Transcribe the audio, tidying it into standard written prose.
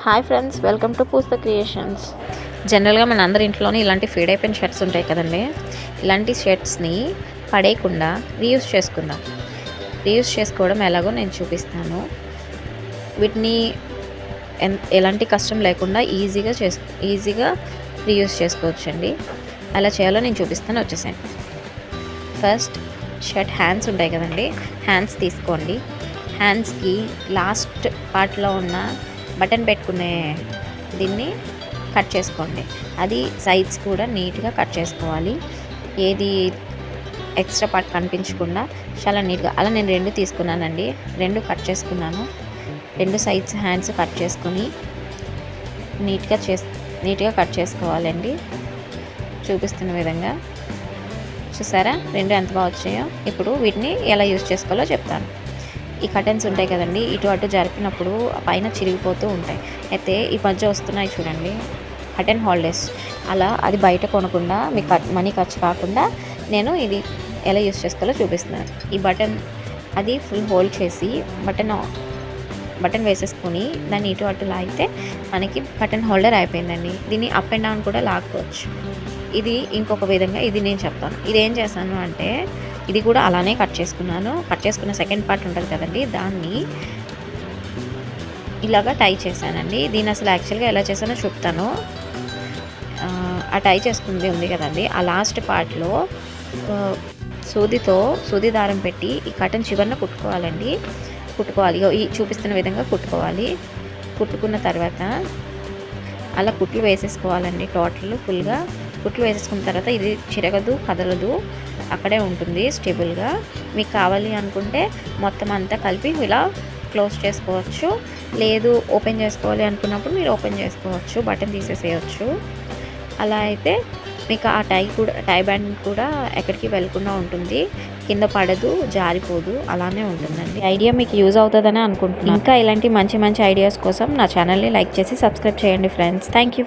Hi friends, welcome to Poosta Creations. జనరల్గా మన అందరి ఇంట్లోనే ఇలాంటి ఫీడ్ అయిపోయిన షర్ట్స్ ఉంటాయి కదండి. ఇలాంటి షర్ట్స్ని పడేయకుండా రీయూజ్ చేసుకుందాం. రీయూజ్ చేసుకోవడం ఎలాగో నేను చూపిస్తాను. వీటిని ఎలాంటి కష్టం లేకుండా ఈజీగా రీయూజ్ చేసుకోవచ్చండి. అలా చేయాలో నేను చూపిస్తాను, వచ్చేసాను. ఫస్ట్ షర్ట్ హ్యాండ్స్ ఉంటాయి కదండి, హ్యాండ్స్ తీసుకోండి. హ్యాండ్స్కి లాస్ట్ పార్ట్లో ఉన్న బటన్ పెట్టుకునే దీన్ని కట్ చేసుకోండి. అది సైడ్స్ కూడా నీట్గా కట్ చేసుకోవాలి. ఏది ఎక్స్ట్రా పార్ట్ కనిపించకుండా చాలా నీట్గా. అలా నేను 2 తీసుకున్నానండి, 2 కట్ చేసుకున్నాను. 2 సైడ్స్ హ్యాండ్స్ కట్ చేసుకొని నీట్గా కట్ చేసుకోవాలండి. చూపిస్తున్న విధంగా చూసారా 2 ఎంత బాగా వచ్చాయో. ఇప్పుడు వీటిని ఎలా యూజ్ చేసుకోవాలో చెప్తాను. ఈ కర్టెన్స్ ఉంటాయి కదండి, ఇటు అటు జరిపినప్పుడు పైన చిరిగిపోతూ ఉంటాయి. అయితే ఈ మధ్య వస్తున్నాయి చూడండి కర్టెన్ హోల్డర్స్. అలా అది బయట కొనకుండా మీకు మనీ ఖర్చు కాకుండా నేను ఇది ఎలా యూజ్ చేసుకోవాలో చూపిస్తున్నాను. ఈ బటన్ అది ఫుల్ హోల్డ్ చేసి బటన్ వేసేసుకొని దాన్ని ఇటు అటు లాగితే మనకి బటన్ హోల్డర్ అయిపోయిందండి. దీన్ని అప్ అండ్ డౌన్ కూడా లాక్కోవచ్చు. ఇది ఇంకొక విధంగా ఇది నేను చెప్తాను. ఇది ఏం చేశాను అంటే, ఇది కూడా అలానే కట్ చేసుకున్న సెకండ్ పార్ట్ ఉంటుంది కదండి, దాన్ని ఇలాగా టై చేశానండి. దీన్ని అసలు యాక్చువల్గా ఎలా చేశానో చెప్తాను. ఆ టై చేసుకుంది ఉంది కదండి, ఆ లాస్ట్ పార్ట్లో సూది దారం పెట్టి ఈ కటన్ చివరన కుట్టుకోవాలి. ఈ చూపిస్తున్న విధంగా కుట్టుకున్న తర్వాత అలా కుట్లు వేసేసుకోవాలండి. టోటల్ ఫుల్గా కుట్లు వేసేసుకున్న తర్వాత ఇది చిరగదు, కదలదు, అక్కడే ఉంటుంది స్టేబుల్గా. మీకు కావాలి అనుకుంటే మొత్తం అంతా కలిపి ఇలా క్లోజ్ చేసుకోవచ్చు. లేదు ఓపెన్ చేసుకోవాలి అనుకున్నప్పుడు మీరు ఓపెన్ చేసుకోవచ్చు, బటన్ తీసేసేయచ్చు. అలా అయితే మీకు ఆ టై బ్యాండ్ కూడా ఎక్కడికి వెళ్ళకుండా ఉంటుంది, కింద పడదు, జారిపోదు, అలానే ఉంటుందండి. ఐడియా మీకు యూజ్ అవుతుందని అనుకుంటున్నాను. ఇంకా ఇలాంటి మంచి ఐడియాస్ కోసం నా ఛానల్ని లైక్ చేసి సబ్స్క్రైబ్ చేయండి ఫ్రెండ్స్. Thank you.